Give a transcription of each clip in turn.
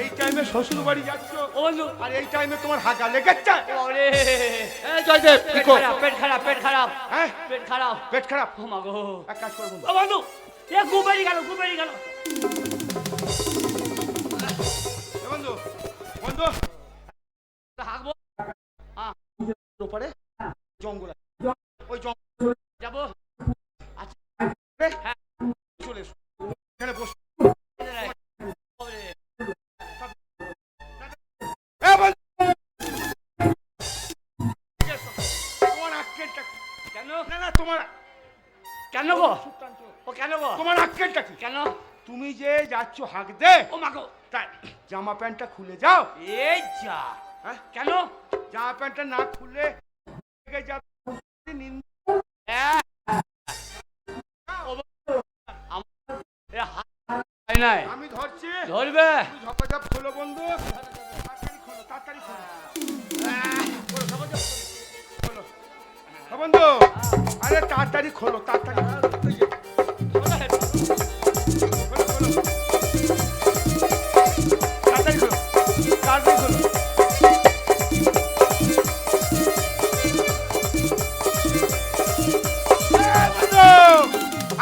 এই টাইমে শ্বশুর বাড়ি যাচ্ছ ও বন্ধু আর এই টাইমে তোমার হাগা লেগেছে। ওরে এই জয়দেব কি কর? পেট খারাপ হ্যাঁ পেট খারাপ পেট খারাপ। ও মা গো এক কাজ করব ও বন্ধু এ গুবেরি গেল বন্ধু বন্ধু হাগবো ওপারে জঙ্গল আছে, ওই জঙ্গল যাবো চলে এসো এখানে বস। তোমার আক্কেলটা কি? কেন না না তোমার কেন গো ও কেন গো তোমার আক্কেলটা কি? কেন তুমি যে যাচ্ছ হাঁক দে ও মা গো তাই জামা প্যান্টটা খুলে যাও। এই যা হ্যাঁ কেন জামা প্যান্টটা না খুলে যাবে নাই আমি ধরছি ধরবে ঝপাঝপ খোলো বন্ধু, তাড়াতাড়ি খোলো তাড়াতাড়ি খোলো। খোলো, ঝপাঝপ খোলো। হ্যাঁ বন্ধু আরে তাড়াতাড়ি খোলো তাড়াতাড়ি খোলো, খোলো, খোলো। তাড়াতাড়ি খোলো তাড়াতাড়ি খোলো।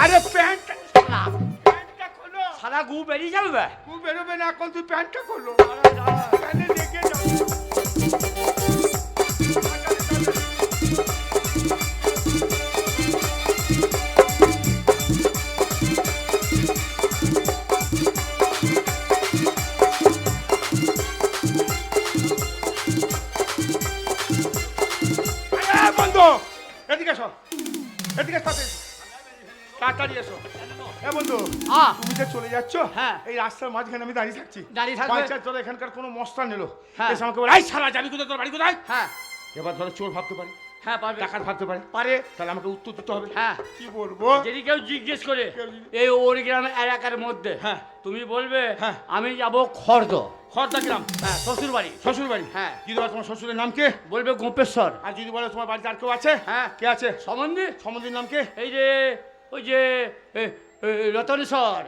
আরে প্যান্টটা খোলো। সারা গু বেরিয়ে যাবে তুই বেরোবে না এখন, তুই প্যান্টটা খোলো। প্যান্টে লেগে যাবে। বন্ধু এদিকে এসো, এদিকে তাড়াতাড়ি এসো। এ বন্ধু তুমি যে চলে যাচ্ছ হ্যাঁ এই রাস্তার মাঝখানে আমি দাঁড়িয়ে থাকছি, দাঁড়িয়ে থাকবে বাচ্চা ধরো এখানকার কোনো মস্তান এলো হ্যাঁ এসে আমাকে বলে এই শালা যাবি কোথায়, তোর বাড়ি কোথায়? হ্যাঁ এবার ধরো চোর ভাবতে পারি, হ্যাঁ পারবে ডাকাত ভাবতে পারে, পারে তাহলে আমাকে উত্তর দিতে হবে। হ্যাঁ কি বলবো? যদি কেউ জিজ্ঞেস করে এই ওর গ্রামের এলাকার মধ্যে হ্যাঁ তুমি বলবে হ্যাঁ আমি যাব খর্দ খড়দা গ্রাম, হ্যাঁ শ্বশুর বাড়ি শ্বশুর বাড়ি। হ্যাঁ যদি বলো তোমার শ্বশুরের নাম কে, বলবে গোপেশ্বর। আর যদি বলো তোমার বাড়িতে আর কেউ আছে, হ্যাঁ কে আছে? সম্বন্ধে সম্বন্ধীর নাম কে? এই যে ওই যে রতনেশ্বর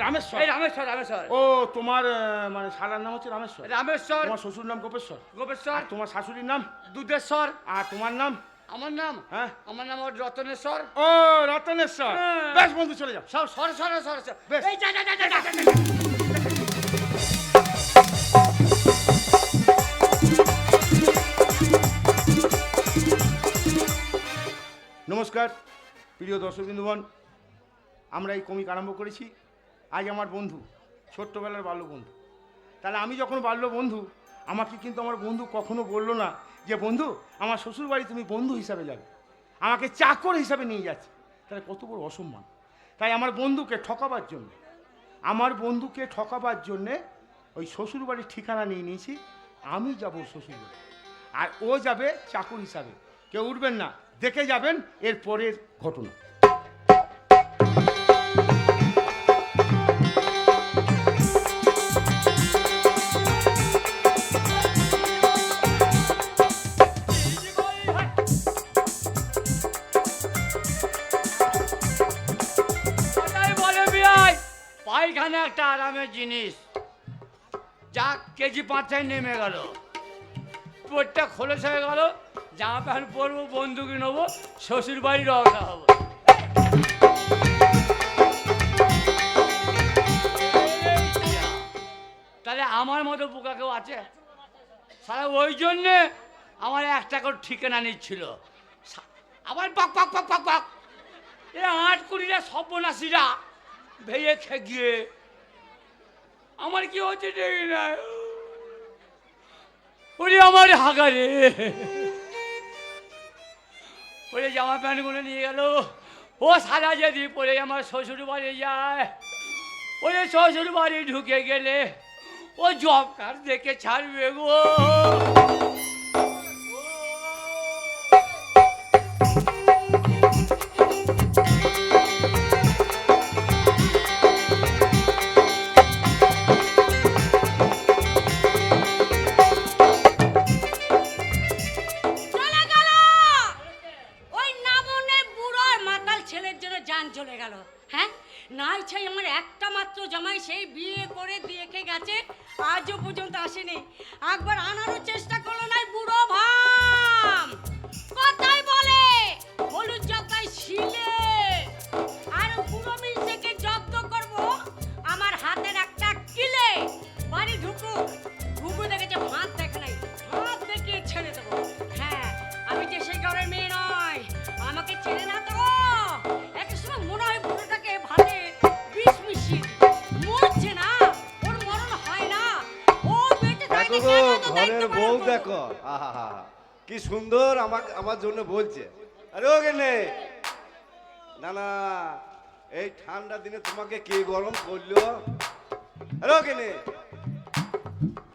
রামেশ্বর। এই রামেশ্বর ও তোমার মানে শালার নাম হচ্ছে রামেশ্বর, রামেশ্বর তোমার শ্বশুর নাম গোপেশ্বর, গোপেশ্বর আর তোমার শাশুড়ির নাম দুধেশ্বর। আর তোমার নাম? আমার নাম হ্যাঁ আমার নাম রতনেশ্বর। ও রতনেশ্বর। হ্যাঁ। বেশ বন্ধু চলে যাও। সর সর সর সর সর বেশ। এই যা যা যা যা, যা, যা, যা। নমস্কার প্রিয় দর্শকবৃন্দগণ, আমরা এই কমিক আরম্ভ করেছি। আজ আমার বন্ধু, ছোট্টবেলার বাল্য বন্ধু। তাহলে আমি যখন বাল্য বন্ধু, আমাকে কিন্তু আমার বন্ধু কখনো বললো না যে বন্ধু আমার শ্বশুর বাড়ি তুমি বন্ধু হিসাবে যাবে, আমাকে চাকর হিসাবে নিয়ে যাচ্ছে। তাহলে কত বড় অসম্মান। তাই আমার বন্ধুকে ঠকাবার জন্যে ওই শ্বশুর বাড়ির ঠিকানা নিয়ে নিয়েছি। আমি যাব শ্বশুর বাড়ি আর ও যাবে চাকর হিসাবে। কেউ উঠবেন না, দেখে যাবেন এর পরের ঘটনা। পায়খানা একটা আরামের জিনিস, যা কেজি 5 নেমে গেল, পেটটা খোলস হয়ে গেল, জামা প্যান্ট পরবো, বন্দুক নেবো, শ্বশুর বাড়ি রওনা হবো। তাহলে আমার মতো বোকা কেউ আছে? সারা ওই জন্যে আমার একটা করে ঠিকানা নিচ্ছিল। আবার পাক পাক পাক পাক পাক এ 8 সর্বনাশীরা ভেয়ে খেয়ে আমার কি হচ্ছে দেখি না। ওরে আমার হাগারে, ওরে জামা প্যান্টগুলো নিয়ে গেল। ও সারা যদি পরে আমার শ্বশুর বাড়ি যায়, ওরে শ্বশুর বাড়ি ঢুকে গেলে ও জব কার্ড দেখে ছাড়বে গো। চলে গেল। হ্যাঁ নাই চাই আমার একটা মাত্র জামাই, সেই বিয়ে করে দিয়ে রেখে গেছে, আজও পর্যন্ত আসেনি। একবার আনারও চেষ্টা করলো না বুড়ো ভাম। কথাই বলে হলুদ জগায় শিলে, আর বুড়ো মিশকে জব্দ করব আমার হাতের একটা কিলে। বাড়ি ঢুকুক, ঘুঘু দেখেছে ভাত দেখে নাই, ভাত দেখিয়ে ছেড়ে দেবো। হ্যাঁ, আমি যে সেই ঘরের মেয়ে নয়, আমাকে ছেড়ে না তো। একটা সময় মনে হয় বুড়োটাকে ভাতে বিষ মিশিয়ে মরছে না, ওর মরণ হয় না, ও বেঁচে থাকে দেখো গো, কেন তো ঘরের দেখতে বউ পারবো। দেখো, আহা কি সুন্দর আমার জন্য বলছে। আরে ও কেনে, না না, এই ঠান্ডা দিনে তোমাকে কে গরম করলো? আরে ও কেনে,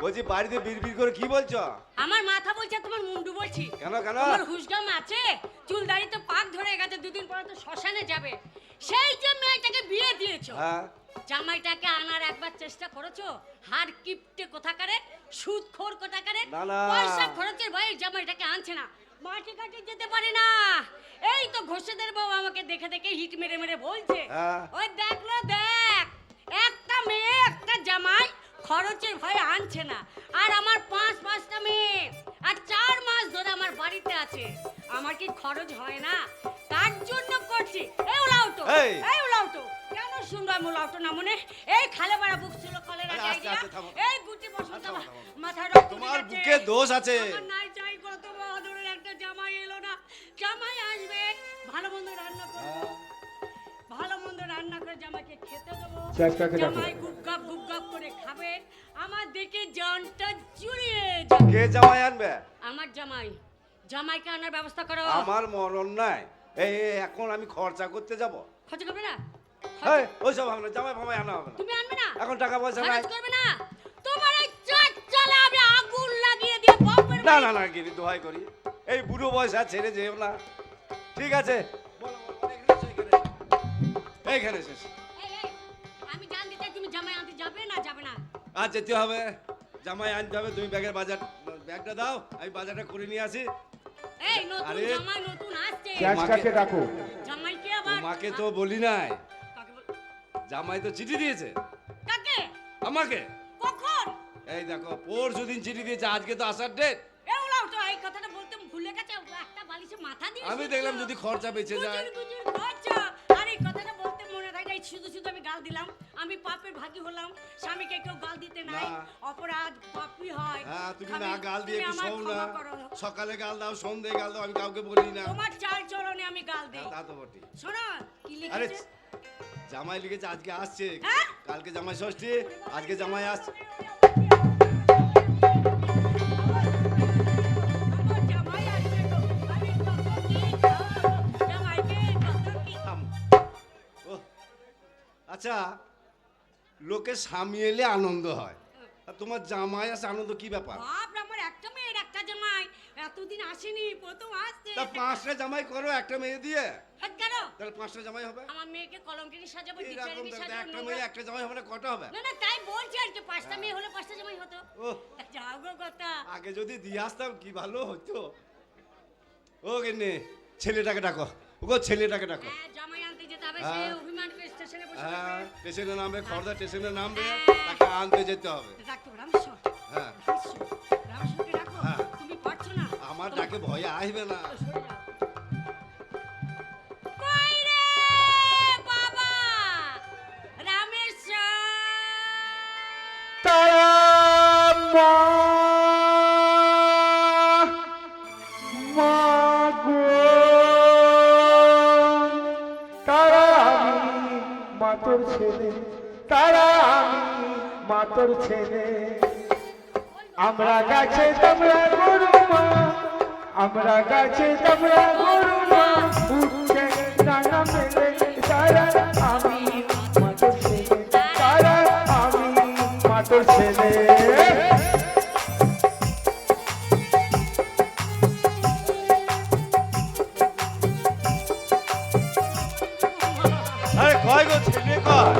বলছি বাড়িতে বিড়বিড় করে কি বলছো? আমার মাথা বলছে, তোমার মুন্ডু বলছি। কেন কেন? তোমার হুশগাম আছে? চুল দাড়ি তো পাক ধরে গেছে, দুদিন পরে তো শ্মশানে যাবে, সেই যে মেয়েটাকে বিয়ে দিয়েছো। হ্যাঁ, জামাইটাকে আনার একবার চেষ্টা করেছো? হাড় কিপটে কোথাকারে, সুদখোর কোথাকারে, না, না। পয়সা খরচের ভয়ে জামাইটাকে আনছে না, মাটি কাটে যেতে পারে না। এই তো ঘোষেদের বউ আমাকে দেখে দেখে হিট মেরে মেরে বলছে, হ্যাঁ। ওই দেখলো দেখ, একটা মেয়ে একটা জামাই খরচের ভয়ে আনছে না, আর আমার পাঁচটা মেয়ে আর 4 মাস ধরে আমার বাড়িতে আছে, আমার কি খরচ হয় না? তার জন্য করছি। এই উলাউটো, এই। এই উলাউটো, কেন শুনবো আমি উলাউটো না মনে? এই খালে বাড়া বুক ছিল কলেরা আরে, আস্তে, ডায়রিয়া, আস্তে থামো। এই গুটি বসন্ত আস্তে, থামো, থামো। মাথা রক্ত তোমার বেরোচ্ছে। বুকে দোষ আছে। আমার নাই চাই কত বড় একটা জামাই এলো না। জামাই আসবে, ভালো মন্দ রান্না করবো, ভালো মন্দ রান্না করে জামাইকে খেতে দেবো, জামাই গুপ গাপ করে খাবে, আমার দেখে জানটা জুড়িয়ে যাবে। কে জামাই আনবে? আমার জামাই, জামাইকে আনার ব্যবস্থা করো। আমার মরণ নাই, এই এখন আমি খরচা করতে যাব। খরচ করবে না? এই ওইসব হবে না, জামাই ফামাই আনা হবে না, তুমি আনবে না? এখন টাকা পয়সা নাই। খরচ করবে না? তোমার এই চালে আমি আগুন লাগিয়ে দিয়ে বাপের না বাড়ি- না না, গিরি দোহাই করি, এই বুড়ো বয়সা ছেড়ে যেও না। ঠিক আছে, বলো, বলো, এইখানে শেষ। এই, এই, আমি জানতে চাই তুমি জামাই আনতে যাবে না যাবে না? আজ যেতে হবে, জামাই আনতে হবে, তুমি ব্যাগটা দাও, আমি বাজারটা করে নিয়ে আসি। এই নতুন আরে, জামাই নতুন আসছে, ক্যাশকারকে ডাকো। জামাইকে আবার মাকে তো বলি নাই, কাকে বল- জামাই তো চিঠি দিয়েছে কাকে? আমাকে। কখন? এই দেখো, পরশু দিন চিঠি দিয়েছে, আজকে তো আসার ডেট। এই উলাও তো, এই কথাটা বলতে ভুলে গেছে, একটা বালিশে মাথা দিয়ে আমি শুয়েছিল। দেখলাম যদি খরচা বেঁচে যায়। গুজুর গুজুর খরচা। আর এই কথাটা বলতে মনে থাকে নাই, শুধু শুধু আমি গাল দিলাম, আমি পাপের ভাগী হলাম, স্বামীকে কেউ গাল দিতে নাই, না। অপরাধ পাপই হয়। হ্যাঁ, তুমি আমি- না গাল দিয়ে তুমি একটু আমায় শোও ক্ষমা না, করো। সকালে গাল দাও, সন্ধ্যে গাল দাও, আমি কাউকে বলি না। তোমার চাল চলনে আমি গাল দিই। হ্যাঁ, তা তো বটে। শোনো কি আরে লিখেছে? জামাই লিখেছে আজকে আসছে, হ্যাঁ? কালকে জামাই ষষ্ঠী, আজকে জামাই আসছে। আমার জামাই আসবে তো, আমি কত কি খাওয়াবো, জামাইকে কত কি। থাম। ওহ, আচ্ছা, লোকে স্বামী এলে আনন্দ হয়, আর তোমার জামাই আসে আনন্দ, কি ব্যাপার? বাপ রে, আমার একটা মেয়ের একটা জামাই, এতদিন আসেনি, প্রথম আসছে। তা 5টা জামাই করো একটা মেয়ে দিয়ে, হাত কেন? তাহলে 5টা জামাই হবে। আমার মেয়েকে কলঙ্কিনী সাজাবো, এরকম টিচারিনী দেখো, সাজাবো, একটা নোংরা- মেয়ে একটা জামাই হবে না, কটা হবে? না না, তাই বলছি আর কি, 5টা মেয়ে হলে 5টা জামাই হতো। ওহ, তা যাও গো কথা। আগে যদি দিয়ে আসতাম কি ভালো হতো। ও গেনে, ছেলেটাকে ডাকো, ওগো ছেলেটাকে ডাকো। হ্যাঁ, জামাই আনতে যেতে হবে, সে হ্যাঁ। অভিমান করে স্টেশনে বসে হ্যাঁ, থাকবে। স্টেশনে নামবে, খড়দা স্টেশনে নামবে, হ্যাঁ। তাকে আনতে যেতে হবে। ডাকতে রামেশ্বর, হ্যাঁ, রামেশ্বর, রামেশ্বরকে ডাকো। হ্যাঁ। তুমি পারছো না? আমার ডাকে ভয়ে আসবে না। সরে যাও। কই রে বাবা, রামেশ্বর। তারা আমি মাতর ছেলে, তারা আমি মাতর ছেলে, আমরা গাছে তোমরা গরু মা, আমরা গাছে তোমরা গরু মা, উঠছে ডানা মেলে, তারা আমি মাতর ছেলে, তারা আমি মাতর ছেলে। আরে কয় গো ছেলে কয়?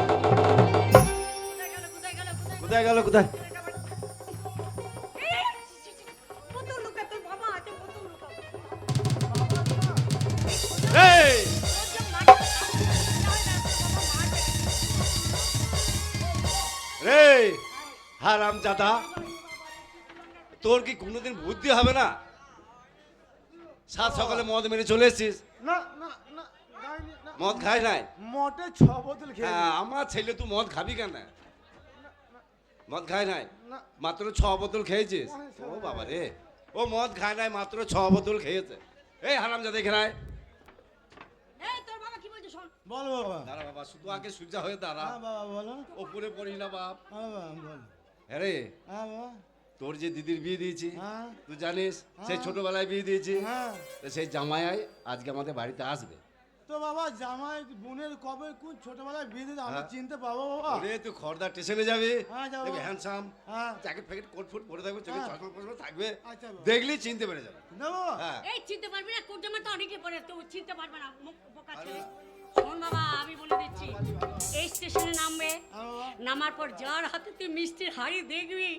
কোথায় গেল, কোথায় গেল, কোথায় গেল, কোথায়? কত লুকা, তোর বাবা আছে, কত লুকা। এই, ওর যে মাঠে যাও না, তোর বাবা মাঠে। রে হারাম জাদা, তোর কি কোনোদিন বুদ্ধি হবে না? সাত সকালে মদ মেরে চলে এসেছিস। না না না খাইনি, না। মদ খাই নাই? মোটে 6 বোতল খেয়ে হ্যাঁ, আমার ছেলে তুই মদ খাবি কেন? মদ খায় নাই? না। মাত্র 6 বোতল খেয়েছিস? ও বাবা রে, ও মদ খায় নাই, মাত্র 6 বোতল খেয়েছে। এই হারাম জাদা এখানে আয়। এই তোর বাবা কি বলছে শোন। বলো বাবা। দাঁড়া বাবা, শুধু আগে সূর্যা হয়ে দাঁড়া। হ্যাঁ বাবা বলো। ওপরে পড়ি না বাপ। হ্যাঁ বাবা বলো। হ্যাঁ রে, হ্যাঁ বাবা। তোর যে দিদির বিয়ে দিয়েছি, হ্যাঁ। তুই জানিস সেই হ্যাঁ। ছোটবেলায় বিয়ে দিয়েছি। হ্যাঁ। তো সেই জামাই আজকে আমাদের বাড়িতে আসবে। তো বাবা জামাই বোনের কবে কোন ছোটবেলায় বিয়ে দিতে আমি হ্যাঁ। চিনতে পাবো বাবা? ওরে তুই খড়দা স্টেশনে যাবি, হ্যাঁ, যাবো। দেখবি হ্যান্ডসাম, হ্যাঁ। জ্যাকেট ফ্যাকেট কোট ফুট পরে থাকবে, চোখে হ্যাঁ। চশমা ফশমা থাকবে, আচ্ছা বাবা। দেখলি চিনতে পেরে যাবে। না বাবা। হ্যাঁ, এই চিনতে পারবি না, কোন জামা তো অনেকে পরে, তুই চিনতে পারবে না, মুখ বোকা ছেলে। শোন বাবা, আমি বলে দিচ্ছি, এই স্টেশনে নামবে, হ্যাঁ বাবা। নামার পর যার হাতে তুই মিষ্টির হাড়ি দেখবি,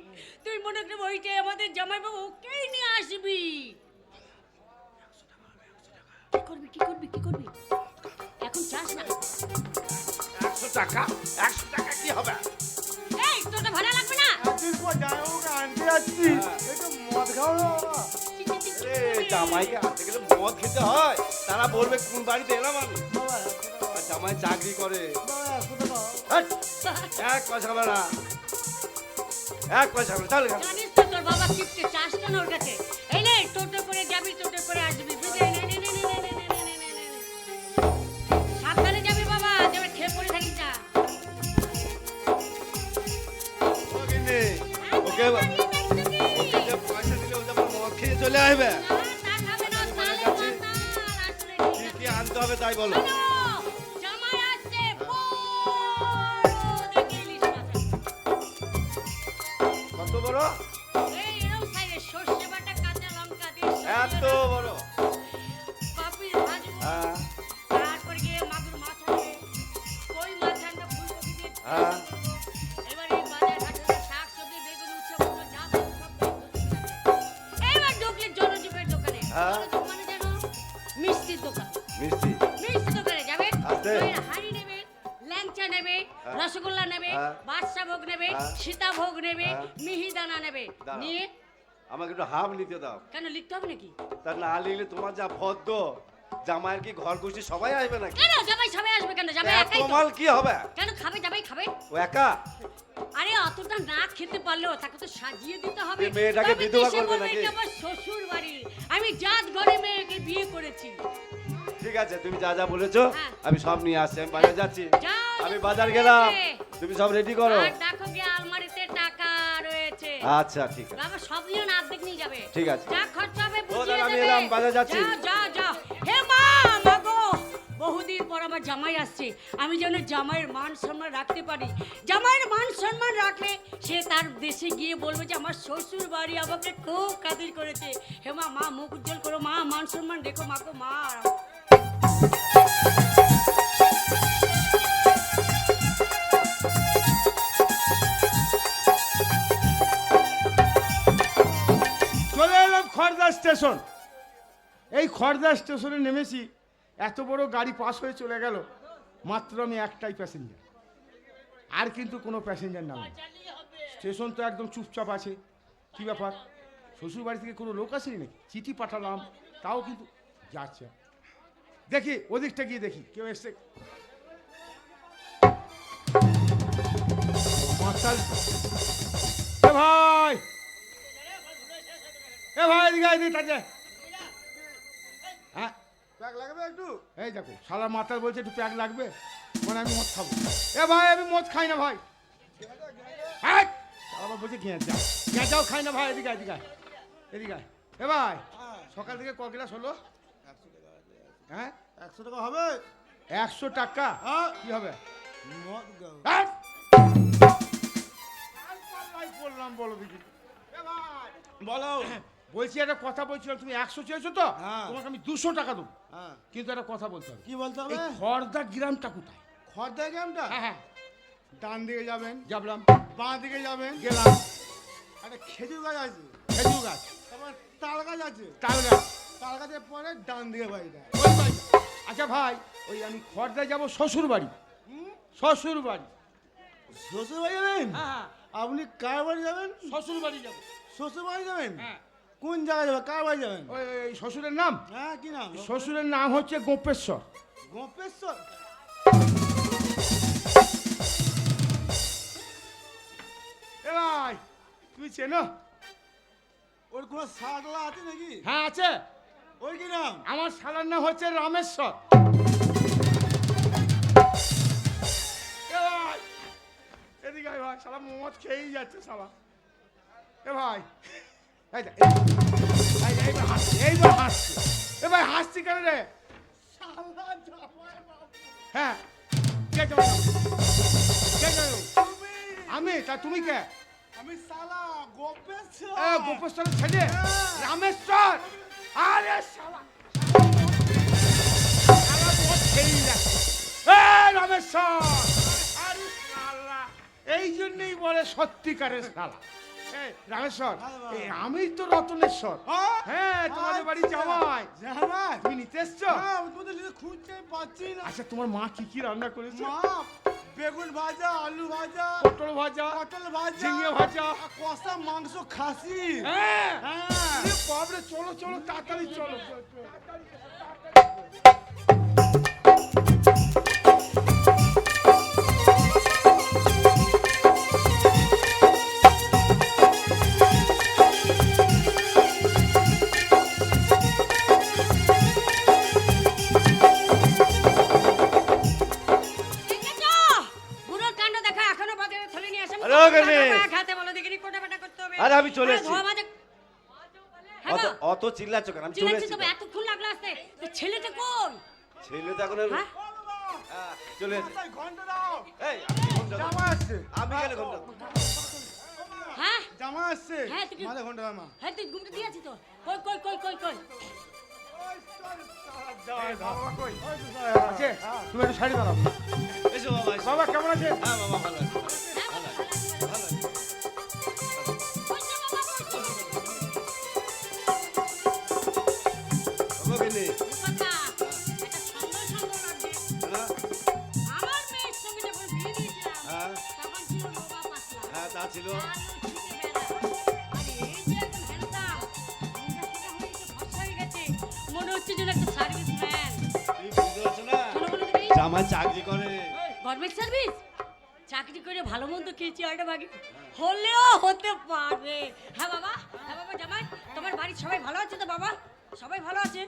তুই মনে করবি ওইটাই আমাদের জামাইবাবু, ওকেই নিয়ে আসবি। কি করবি কি করবি কি করবি? এখন চাস না? 100 টাকা, 100 টাকা কি হবে? এই তোকে ভাড়া লাগবে না? একদিন পর জামাইবাবুকে আনতে যাচ্ছি, একটু মদ খাও না বাবা। চিন, চিন, চিন, চিন, রে করবি। জামাইকে আনতে গেলে মদ খেতে হয়, তারা বলবে কোন বাড়িতে এলাম আমি। বাবা 100 টাকা। আর জামাই চাকরি করে। বাবা 100 টাকা। হাট, এক পয়সা হবে না, এক পয়সা হবে না, চল এখান থেকে। জানিস তো তোর বাবা কিপটে, চাস কেন ওর কাছে? এই নে টোটো করে যাবি, টোটো করে আসবি, বুঝলি? নে, নে, নে, নে, নে, নে, নে, নে, নে, নে, নে। সাবধানে যাবি বাবা, যাবে খেয়ে পড়ে থাকিস না। ও গিন্নি, ওকে ওকে যে পয়সা দিলে ও যখন মদ খেয়ে চলে আসবে, না, তা খাবে না, তাহলে মাতাল, আসলে কি ঠিক কি আছে। আনতে হবে তাই বলো। শোনো, জামাই আসছে, বড় দেখে ইলিশ মাছ আছে। কত বড়? এই এরম সাইজে সর্ষে বাটা, কাঁচা লঙ্কা দিয়ে এত বড়? পাপড়ি ভাজবো, হ্যাঁ তারপর গিয়ে মাগুর মাছ আনবে, কই মাছ আনবে, ফুলকপি দিয়ে হ্যাঁ। এবার এই বাজার ঘাটে শাক সবজি বেগুন উচ্ছে কুমড়ো যা থাকে সব এবার ঢুকলে জনজীবের দোকানে, হ্যাঁ। জনজীব মানে জানো মিষ্টির দোকান, মিষ্টি। মিষ্টি দোকানে যাবেন, আছে। দইয়ের হাঁড়ি নেবে, ল্যাংচা নেবে, হ্যাঁ। রসগোল্লা নেবে, হ্যাঁ। বাদশাভোগ নেবে, হ্যাঁ। সীতাভোগ নেবে, হ্যাঁ। মিহিদানা নেবে, দাঁড়াও। নিয়ে আমাকে একটু হাফ নিতে দাও। কেন লিখতে হবে নাকি? তা না লিখলে তোমার যা ভদ্র, জামাইয়ের কি ঘর গোষ্ঠী সবাই আসবে নাকি? কেন জামাই সবাই আসবে কেন? জামাই এত একাই তো। মাল কি হবে? কেন খাবে? জামাই খাবে? ও একা? আরে অতটা না খেতে পারলেও তাকে তো সাজিয়ে দিতে হবে। এই মেয়েটাকে তবে বিধবা দেশে করবে বলবে, নাকি? এটা আমার শ্বশুর বাড়ি, আমি জাত ঘরে মেয়েকে বিয়ে করেছি। ঠিক আছে, তুমি যা যা বলেছো হ্যাঁ। আমি সব নিয়ে আসছি, আমি বাজার যাচ্ছি। যাও, আমি যখন বাজার গেলাম, রয়েছে। তুমি সব রেডি করো। আর দেখো গিয়ে আলমারিতে টাকা রয়েছে। আচ্ছা ঠিক আছে। বাবা সব নিয়ে না, অর্ধেক নিয়ে যাবে। ঠিক আছে। যা খরচা হবে বুঝিয়ে তাহলে আমি দেবে। এলাম, বাজার যাচ্ছি। যাও যাও যাও। হে মা, মা গো, বহুদিন পর আমার জামাই আসছে, আমি যেন জামাইয়ের মান সম্মান রাখতে পারি। জামাইয়ের মান সম্মান রাখলে সে তার দেশে গিয়ে বলবে যে আমার শ্বশুর বাড়ি আমাকে খুব কাদির করেছে। হে মা, মা মুখ উজ্জ্বল করো, মা মান সম্মান রেখো, মা গো মা। চলে এলাম খড়দা স্টেশন। এই খড়দা স্টেশনে নেমেছি, এত বড় গাড়ি পাস হয়ে চলে গেল, মাত্র আমি একটাই প্যাসেঞ্জার, আর কিন্তু কোনো প্যাসেঞ্জার নামে। স্টেশন তো একদম চুপচাপ আছে। কি ব্যাপার, শ্বশুর বাড়ি থেকে কোনো লোক আসেনি নাকি? চিঠি পাঠালাম, তাও কিন্তু যাচ্ছে। দেখি ওদিকটা গিয়ে দেখি কেউ এসছে। মাতাল। এ ভাই, এ ভাই এদিকে আয়, এদিকে তাজা। হ্যাঁ প্যাক লাগবে একটু? এই দেখো শালা মাতাল বলছে একটু প্যাক লাগবে, মানে আমি মদ খাবো। এ ভাই আমি মদ খাই না ভাই। হ্যাঁ আবার বলছে ঘেঁচা, ঘেঁচাও খাই না ভাই। এদিকে আয়, এদিকে আয়, এদিকে আয়। এ ভাই সকাল থেকে ক গ্লাস হলো? 100 টাকা। হ্যাঁ 100 টাকা হবে? 100 টাকা কি হবে? মদ গাও। হ্যাঁ? আর পাল্লাই পড়লাম, বলো দেখি। এ ভাই বলো। বলছি একটা কথা বলছিলাম, তুমি 100 চেয়েছো তো, হ্যাঁ। তোমাকে আমি 200 টাকা দেবো, হ্যাঁ, কিন্তু একটা কথা বলতে হবে। কি বলতে এই খড়দা গ্রামটা কোথায়? খড়দা গ্রামটা? হ্যাঁ হ্যাঁ ডান দিকে যাবেন, যাবলাম, বাঁ দিকে যাবেন, গেলাম। একটা খেজুর গাছ আছে, খেজুর গাছ, তারপর তাল গাছ আছে, তাল গাছ, তাল গাছের পরে ডান দিকে বাড়িটা। ওই বাড়ি। আচ্ছা ভাই, ওই আমি খড়দায় যাবো শ্বশুর বাড়ি, শ্বশুর বাড়ি। শ্বশুর বাড়ি যাবেন? হ্যাঁ আপনি কার বাড়ি যাবেন? শ্বশুর বাড়ি যাবো। শ্বশুর বাড়ি যাবেন? হ্যাঁ। কোন জায়গায় যাবেন? কার বাড়ি যাবেন? ওই শ্বশুরের নাম? হ্যাঁ, কি নাম? শ্বশুরের নাম হচ্ছে গোপেশ্বর। গোপেশ্বর। এ ভাই, তুমি চেনো? ওর কোনো শাকলা আছে নাকি? হ্যাঁ আছে। ওর কি নাম? আমার শালার নাম হচ্ছে রামেশ্বর। এ ভাই, এদিকে আয় ভাই, শালা মদ খেয়েই যাচ্ছে শালা। এ ভাই, এই দেখ, এইবার হাসছে, এইবার হাসছে। এ ভাই হাসছি কেন রে? হ্যাঁ, কে যাবে? কে যাবে? আমি? তা তুমি কে? আমি শালা গোপেশ্বর। গোপেশ্বরের ছেলে রামেশ্বর। আরে শালা, শালা মদ খেয়েই যাচ্ছে। রামেশ্বর, আরে শালা, এই জন্যই বলে সত্যিকারের শালা। রামেশ্বর, আমি তো রতনেশ্বর। হ্যাঁ, তোমাদের বাড়ি জামাই। জামাই? তুমি নিতে এসছো? হ্যাঁ, আমি তোমাদের লিখে খুঁজতে পাচ্ছি না। আচ্ছা, তোমার মা কি কি রান্না করেছে? মা বেগুন ভাজা, আলু ভাজা, পটল ভাজা, পটল ভাজা, ঝিঙে ভাজা, আর কষা মাংস খাসি। হ্যাঁ। হ্যাঁ। আরে বাপরে, চলো চলো তাড়াতাড়ি চলো। দেখেছো? বুড়োর কাণ্ড দেখো, এখনো বাজারে থলে নিয়ে আসে। আরে ও গেলে। খাতে বলো দেখিনি, কোটা বাটা করতে হবে। আরে আমি চলে আরে এসেছি। ধোয়া মাজা। হ্যাঁ অত গো, অত চিল্লাচ্ছ কেন? আমি চলে চিল্লাচ্ছি এসেছি তবে তো। এতক্ষণ লাগলো আসতে। তো ছেলেটা কই? ছেলে তো এখন হ্যাঁ? হ্যাঁ, চলে এসেছি। মাথায় ঘন্টা দাও। এই, আমি ঘন্টা দেবো। জামা আসছে। আমি কেন ঘন্টা দেবো? হ্যাঁ? জামা আসছে। হ্যাঁ, তুই কি- মাথায় ঘন্টা দাও মা। হ্যাঁ, তুই ঘুমটা দিয়েছি তো। কই কই কই কই কই? বাবা কই? আছে? তুমি একটু শাড়ি দাঁড়াও। এসো বাবা, এসো। বাবা কেমন আছে? হ্যাঁ বাবা, ভালো আছে। ভালো আছে, ভালো আছে। কইছে বাবা কইছে। বাবা গেলে। কথা, একটা সুন্দর সুন্দর লাগছে। হ্যাঁ, আমার মেয়ের সঙ্গে যখন বিয়ে দিয়েছিলাম, হ্যাঁ, তখন ছিল রোগা পাতলা। হ্যাঁ, তা ছিল। আলু ছিটে বেড়া। আর এই যে এখন handsome, মুখটা সোজা হয়ে গেছে, ফর্সা হয়ে গেছে। মনে হচ্ছে যেন একটা সার্ভিসম্যান। তুমি বুঝতে পারছো না? শোনো বলো দেখি, জামাই চাকরি করে। Government service? চাকরি করে ভালো মন্দ খেয়েছি আরেকটা বাকি হলেও হতে পারে। হ্যাঁ বাবা জামাই, তোমার বাড়ির সবাই ভালো আছে তো বাবা? সবাই ভালো আছে?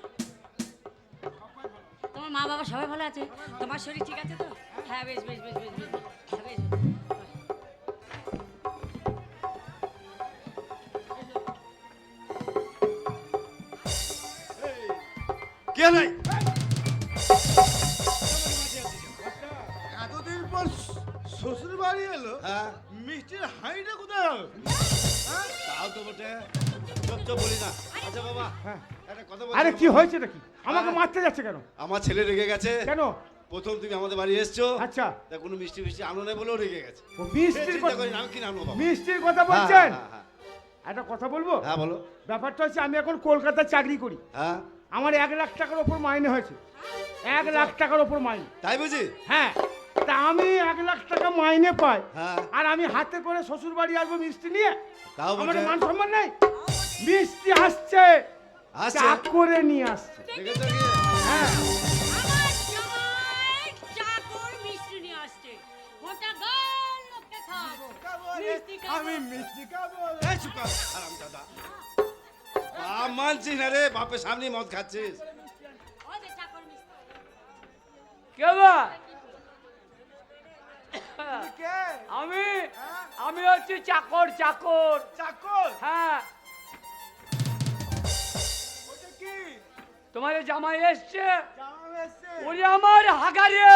তোমার মা বাবা সবাই ভালো আছে? তোমার শরীর ঠিক আছে তো? হ্যাঁ, বেশ বেশ বেশ বেশ বেশ বেশ। হ্যাঁ, বেশ। কে নাই? এতদিন পর শ্বশুর বাড়ি এলো, হ্যাঁ, মিষ্টির হাঁড়িটা কোথায় গেল? তাও তো বটে। চুপ চুপ বলি না। আচ্ছা বাবা, হ্যাঁ। একটা কথা আরে বলছি। কি হয়েছে নাকি? আমাকে হ্যাঁ। মারতে যাচ্ছে কেন? আমার ছেলে রেগে গেছে। কেন? প্রথম তুমি আমাদের বাড়ি এসছো, আচ্ছা, তা কোনো মিষ্টি ফিষ্টি আনো না বলেও রেগে গেছে। ও মিষ্টির চিন্তা কথা, করি না, আমি কি আনবো বাবা? মিষ্টির কথা হ্যাঁ, বলছেন? হ্যাঁ, হ্যাঁ, একটা কথা বলবো? হ্যাঁ বলো। ব্যাপারটা হচ্ছে আমি এখন কলকাতায় চাকরি করি। হ্যাঁ, আমার 1,00,000 টাকার ওপর মাইনে হয়েছে। 1,00,000 টাকার ওপর মাইনে। তাই বুঝি? হ্যাঁ, তা আমি 1,00,000 টাকা মাইনে পাই, হ্যাঁ, আর আমি হাতে করে শ্বশুর বাড়ি আসবো মিষ্টি নিয়ে? তাও আমার বটে। মান সম্মান নেই? মিষ্টি আসছে, আসছে। চাক করে নিয়ে আসছে। দেখেছো কি? হ্যাঁ, আমার জামাই চাকর মিষ্টি নিয়ে আসছে। গোটা গাল লোককে খাওয়াবো। মিষ্টি খাবো। আমি মিষ্টি খাবো। এই চুপ কর, হারামজাদা। বাপ মানছিস না রে, বাপের সামনে মদ খাচ্ছিস। ওই যে চাকর মিষ্টি। কে বা? কে? আমি আমি হচ্ছি চাকর। চাকর, চাকর? হ্যাঁ। ওটা কি? তোমার জামাই এসছে। জামা এসছে। ওরে আমার হাগারে,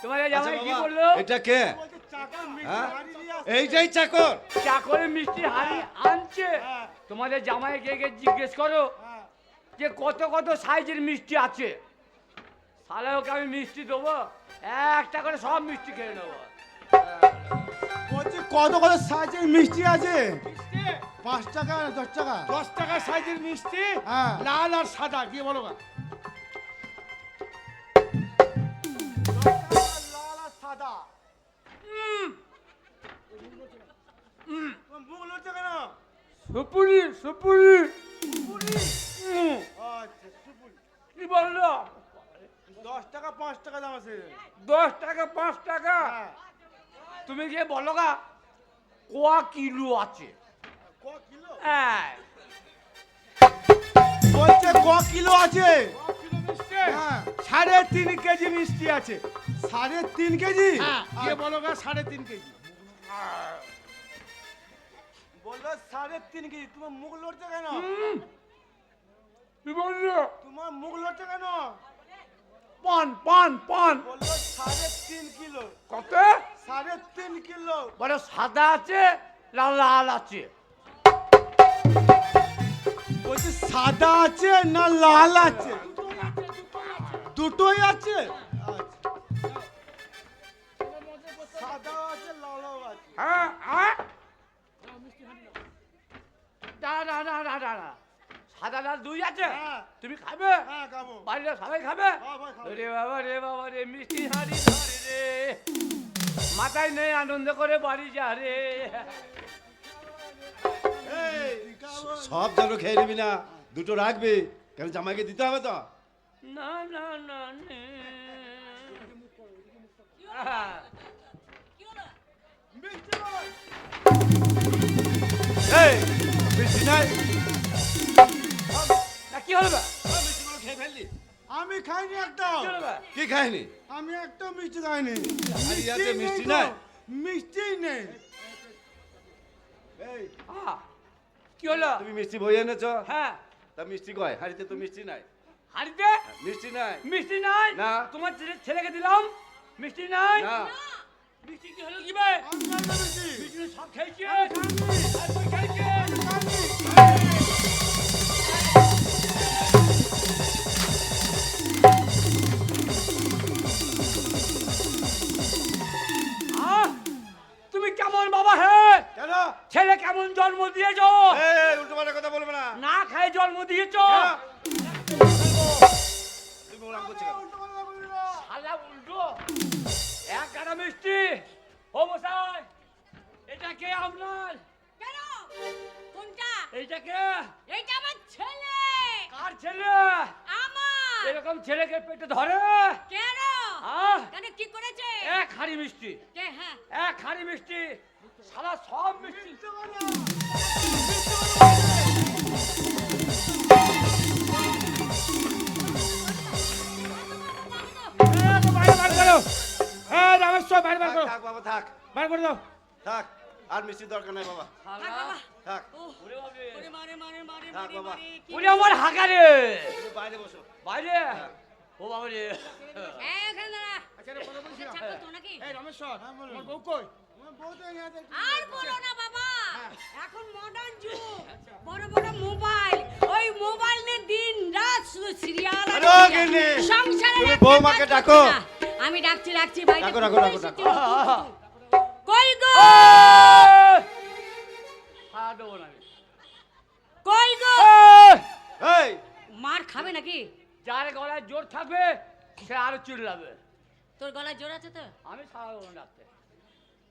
তোমার আচ্ছা জামাই কি বাবা, বললো? এটা কে? বলছে চাকর মিষ্টি হ্যাঁ? হাঁড়ি নিয়ে আসছে। এইটাই চাকর? চাকরের মিষ্টি হাড়ি আনছে। হ্যাঁ, তোমাদের জামাই গিয়ে জিজ্ঞেস করো হ্যাঁ। যে কত কত সাইজের মিষ্টি আছে। তাহলে ওকে আমি মিষ্টি দেবো, একটা করে সব মিষ্টি খেয়ে নেবো। বলছে কত কত সাইজের মিষ্টি আছে? 5 টাকা না 10 টাকা? 10 টাকা সাইজের মিষ্টি, হ্যাঁ। লাল আর সাদা দিয়ে বলো গা। 10 টাকা লাল আর সাদা। সুপুরি সুপুরি আচ্ছা সুপুরি। কি বললো 10 টাকা 5 টাকা দাম আছে। 10 টাকা 5 টাকা হ্যাঁ। তুমি যে বলো গা কোয়া কিলো আছে ক কিলো? হ্যাঁ বলছে ক কিলো আছে? হ্যাঁ, হ্যাঁ। 3.5 কেজি মিষ্টি আছে। 3.5 কেজি? হ্যাঁ, যে বলো গা 3.5 কেজি। বললো 3.5 কেজি। তোমার মুখ লড়ছে কেন? কি বললো তোমার মুখ লড়ছে কেন? পান পান পান বললো 3.5 কিলো। কত 3.5 কিলো। বলে সাদা আছে লাল লাল আছে বলছে সাদা আছে না লাল আছে? দুটোই আছে। আচ্ছা। সাদা আছে লালও আছে। হ্যাঁ হ্যাঁ দাঁড়া দাঁড়া দাঁড়া দাঁড়া সাদা লাল দুই আছে হ্যাঁ। তুমি খাবে হ্যাঁ খাবো। বাড়িতে সবাই খাবে হ্যাঁ, ভাই, খাবো। রে বাবা রে মিষ্টি হাড়ি ধরে রে মাথায় নেই আনন্দ করে বাড়ি যা রে এই, খাবো। সব যেন খেয়ে নিবি না, দুটো রাখবি, কেন জামাইকে দিতে হবে তো। না না না নে। হ্যাঁ। কি হলো? মিষ্টি বল। এই মিষ্টি নাই? না কি হলো বে? সব মিষ্টিগুলো খেয়ে ফেললি? আমি খাইনি একটাও। কি হলো বে? কি খাইনি? আমি একটাও মিষ্টি খাইনি। হাড়ি আছে, মিষ্টি তো। নাই? মিষ্টি নেই। এই আহ, কি হলো তুমি মিষ্টি বই এনেছো? হ্যাঁ তা মিষ্টি কয়? হাড়িতে তো মিষ্টি নাই। হাড়িতে মিষ্টি নাই? মিষ্টি নাই না। তোমার ছেলেকে দিলাম মিষ্টি নাই না। মিষ্টি কি হলো কি বে আমি খাই না মিষ্টি। মিষ্টি সব খেয়েছে আর তুই খেয়েছে আহ, তুমি কেমন বাবা হে কেন? ছেলে কেমন জন্ম দিয়েছো এই উল্টো পাল্টা কথা বলবে না। না খায় জন্ম দিয়েছো কেন? তুমি ওরকম করছো কেন? উল্টো পাল্টা বলবি না। শালা উল্টো এক গাড়া মিষ্টি ও মশাই এটা কে আপনার কেন? কোনটা? এইটা কে এইটা আমার ছেলে। কার ছেলে আমার। এরকম ছেলেকে পেটে ধরে কেন? আহ কেন কি করেছে? এক হাড়ি মিষ্টি কে হ্যাঁ? এক হাড়ি মিষ্টি সারা সব মিষ্টি বাইরে বার করো হ্যাঁ রামেশ্বর বাইরে বার থাক, করো থাক বাবা থাক, বার করে দাও থাক, আর মিষ্টির দরকার নাই বাবা, থাক বাবা। থাক, ওহ, ওরে বাবারে। ওরে মারে মারে মারে থাক মারে বাবা। মারে, কি ওরে আমার হাগারে তুমি বাইরে বসো। বাইরে ও বাবা রে এই, এখানে দাঁড়া। আচ্ছা, একটা কথা বলছিলাম। চাকর তো নাকি? এই রমেশ্বর, হ্যাঁ, বলুন। তোমার বউ কই? আমার বউ তো এখানে আছে। আর বলো না বাবা, হ্যাঁ। এখন মডার্ন যুগ, বড় বড় মোবাইল, ওই মোবাইল নিয়ে দিন রাত শুধু সিরিয়াল আর আরে ও সিরিয়াল। গিন্নি, সংসারের তুমি একটা বৌমাকে কাজ ডাকো। করছে না। আমি ডাকছি ডাকছি ভাই ডাকো, ডাকো, ডাকো, ডাকো। কই গো খাওয়া দেবো না আমি। কই গো এই মার খাবে নাকি? যার গলায় জোর থাকবে সে আরো চিল্লাবে তোর গলায় জোর আছে তো? আমি সারা দেবো না ডাকতে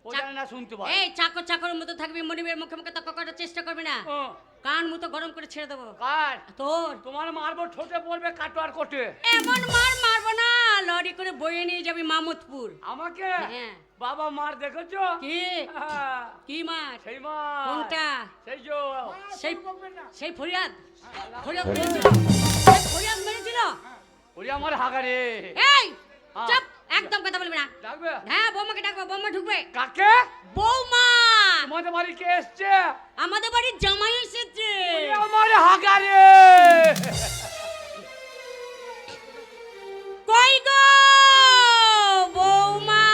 ও জানে না শুনতে পারে এই চাকর চাকরের মতো থাকবি, মনিবের মুখে মুখে তর্ক করার চেষ্টা করবি না। ও, কান মতো গরম করে ছেড়ে দেবো কার তোর। তোমার মারবো ঠোঁটে পড়বে কাটোয়ার কোটে এমন মার মারবো না, লরি করে বয়ে নিয়ে যাবি মামুদপুর। আমাকে হ্যাঁ। বাবা মার দেখেছো কি হ্যাঁ, কি মার? সেই মার কোনটা? সেই যে সেই সেই ফরিয়াদ ফরিয়াদ মেরেছিল? সেই ফরিয়াদ মেরেছিল? ওরে আমার হাগারে এই হ্যাঁ। চুপ, একদম কথা বলবি না। ডাকবে হ্যাঁ, বৌমাকে ডাকবো, বৌমা ঢুকবে। কাকে বৌমা, তোমাদের বাড়ি কে এসছে আমাদের বাড়ির জামাই এসেছে। ওরে আমার হাগারে কই গো বৌমা,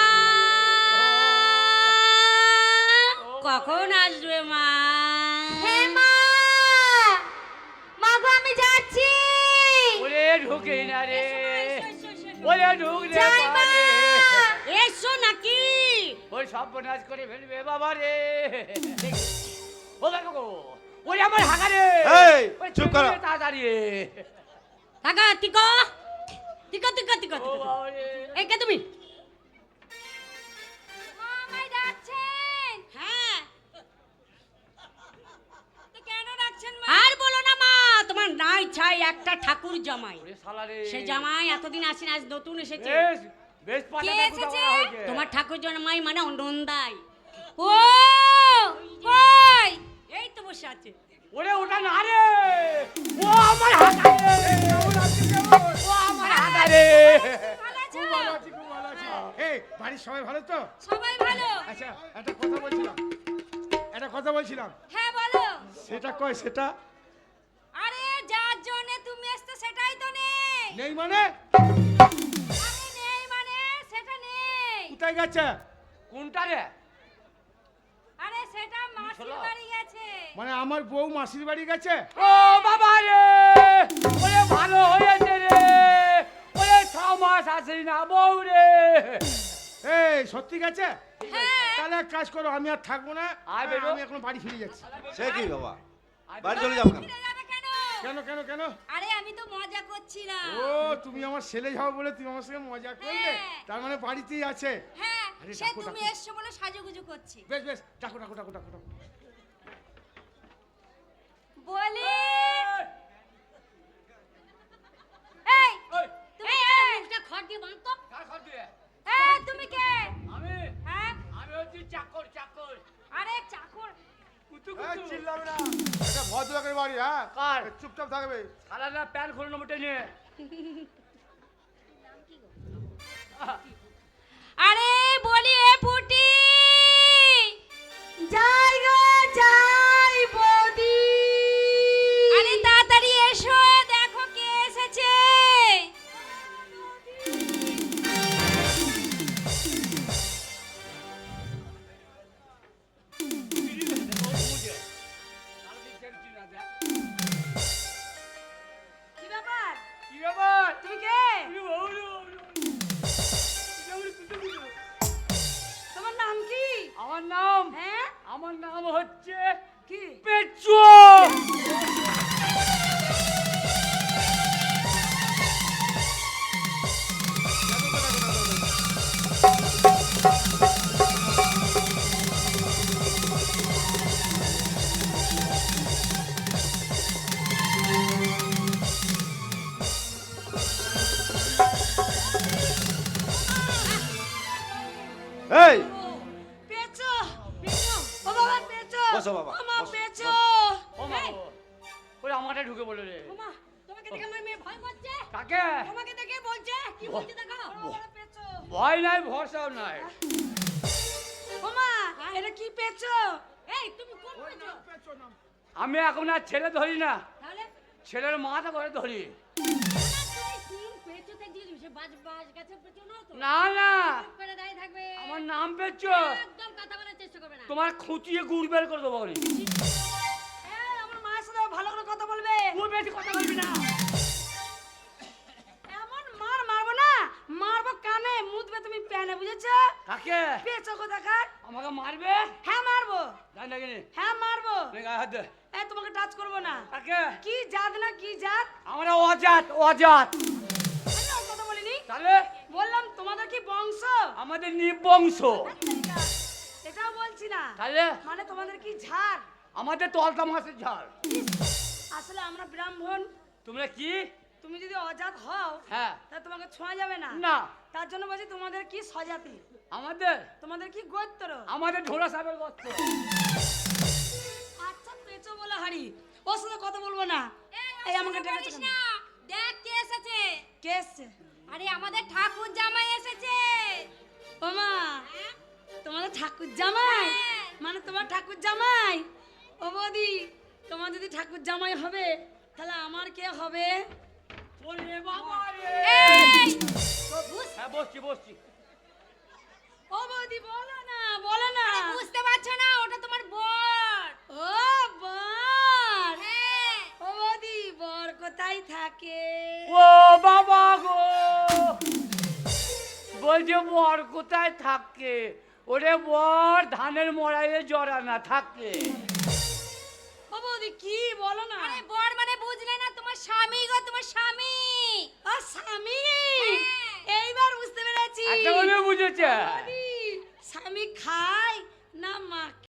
কখন আসবে মা? হ্যাঁ মা, মা গো আমি যাচ্ছি। ওরে ঢুকে না রে এসো, এসো, এসো। ওরে ঢুক রে যাই মা। বাবা রে। এসো নাকি? ওই সব নাচ করে ফেলবে বাবা রে ও দেখো ওরে আমার হাগারে এই, ওই চুপ ছেলে করো। তাড়াতাড়ি কাকা তিকো তিকো তিকো তিকো ও বাবা রে এই কে তুমি? মা আমায় ডাকছেন? হ্যাঁ। তো কেন একটা ঠাকুর জামাই। ওরে শালা রে। সে জামাই এতদিন আসেনি, আজ নতুন এসেছে। বেশ বেশ কে পাটা এসেছে? হয়েছে তোমার ঠাকুর জামাই মানে নন্দাই। ও কই? এই তো বসে আছে। ওরে ওটা না রে, ও আমার হাতা রে, ও আমার হাতা রে। ভালো আছো? খুব ভালো আছি, খুব ভালো আছি। এই বাড়ির সবাই ভালো তো? সবাই ভালো? আচ্ছা একটা কথা বলছিলাম, একটা কথা বলছিলাম। হ্যাঁ বলো। সেটা কয় সেটা আরে যার জন্য তুমি এসছো সেটাই তো নেই। নেই মানে আরে নেই মানে সেটা নেই। কোথায় গেছে? কোনটা রে? আরে সেটা মাসির শোনো। বাড়ি গেছে। মানে আমার বউ মাসির বাড়ি গেছে? ও বাবা রে, ওরে ভালো হয়েছে রে, ওরে 6 মাস আসি না বউ রে। এই সত্যি গেছে? হ্যাঁ। তাহলে এক কাজ করো, আমি আর থাকবো না, আয় বেরো। আমি এখন বাড়ি ফিরে যাচ্ছি। সে কি বাবা, বাড়ি চলে যাবো কেন? ফিরে যাবে কেন? কেন কেন কেন? আরে আমি তো মজা করছিলাম। ও তুমি আমার ছেলে যাও বলে তুমি আমার সঙ্গে মজা করলে, হ্যাঁ। তার মানে বাড়িতেই আছে। হ্যাঁ, আরে সে ডাকো, তুমি ডাকো। এসছো বলে সাজুগুজু করছি। বেশ বেশ, ডাকো ডাকো ডাকো ডাকো ডাকো। বলি এই ওই, তুমি এই মুখটা খড় দিয়ে বাঁধ তো। কার ঘর দিয়ে? এই তুমি কে? আমি হ্যাঁ? আমি হচ্ছি চাকর চাকর। আরে চাকর। কুতু এই কুতু। চিল্লাবে না, এটা ভদ্রলোকের বাড়ি, হ্যাঁ কার? চুপচাপ থাকবে। সারাটা প্যান খুলে নেবো টেনে। আরে বলি এ পুটি যাই গো যাই বৌদি। আরে তাড়াতাড়ি এসো, দেখো কে এসেছে। কি ব্যাপার? কি ব্যাপার? তুমি কে? কি বউলো, বউলো। কি কুতু কুতু। তোমার নাম কি? আমার নাম, হ্যাঁ আমার নাম হচ্ছে কি? পেচ্চু। এই পেঁচো পেঁচো ও বাবা পেঁচো। বসো বাবা, ও মা বসো, পেঁচো। ও মা এই, গো, ওরে আমারটা ঢুকে বলে রে। ও মা, তোমাকে দেখে আমার মেয়ে ভয় করছে। কাকে? তোমাকে দেখে বলছে কি বলছে দেখো। ও বাবা পেঁচো। ভয় নাই ভরসাও নাই। ও মা, এটা কি পেঁচো? এই তুমি কোন পেঁচো? আমি এখন আর ছেলে ধরি না, তাহলে ছেলের মাথা করে ধরি। তুমি কোন পেঁচো থেকে দিয়েছো? সে বাজ বাজ গেছে পেঁচো না তো? না না, চুপ করে দাঁড়িয়ে থাকবে। আমার নাম পেচ্ছু। একদম কথা বলার চেষ্টা করবে না। তোমার খুঁচিয়ে গুড় বের করে দেবো। এই, আমার মায়ের সাথে ভালো করে কথা বলবে। তুই বেশি কথা বলবি না। এমন মার মারবো না, মারবো কানে, মুদবে তুমি প্যানে, বুঝেছো? কাকে? পেঁচো কোথাকার? আমাকে মারবে? হ্যাঁ মারবো, জানি না কিনি। হ্যাঁ মারবো। তুই গায়ে হাত দে। এই তোমাকে টাচ করবো না। কাকে? কি জাত না কি জাত? আমরা অজাত অজাত। আমি ওর কথা বলিনি, তাহলে বললাম তোমাদের কি বংশ? আমাদের নিবংশ। এটাও বলছি না, তাহলে মানে তোমাদের কি ঝাড়? আমাদের তলতা মাছের ঝাড়। আসলে আমরা ব্রাহ্মণ। তোমরা কি? তুমি যদি অজাত হও হ্যাঁ। তাহলে তোমাকে ছোঁয়া যাবে না। না, তার জন্য বলছি তোমাদের কি স্বজাতি, আমাদের তোমাদের কি গোত্র? আমাদের ঢোলা সাহেবের গর্ত। আচ্ছা পেঁচো বলে হাড়ি, ওর সাথে কথা বলবো না। এই আমাকে ডেকেছো কেন? দেখ কে এসেছে। কে এসছে? আরে আমাদের ঠাকুর জামাই এসেছে। ও মা, তোমাদের ঠাকুর জামাই? হ্যাঁ। মানে তোমার ঠাকুর জামাই? ও বৌদি, তোমার যদি ঠাকুর জামাই হবে তাহলে আমার কে হবে? ওরে বাবা রে। এই হ্যাঁ বসছি বসছি। ও বৌদি বলো না, বলো না। বুঝতে পারছো না, ওটা তোমার বর। ও বর। হ্যাঁ। ও বৌদি, বর কোথায় থাকে? ও বাবা গো, বলছে বর কোথায় থাকে? ওরে বর ধানের মড়াইয়ে জড়া না থাকে। ও বৌদি কি বলো না? আরে বর মানে বুঝলে না, তোমার স্বামী গো, তোমার স্বামী। ও স্বামী, হ্যাঁ। এইবার বুঝতে পেরেছি। একটা বলে বুঝেছে। বৌদি, স্বামী খায়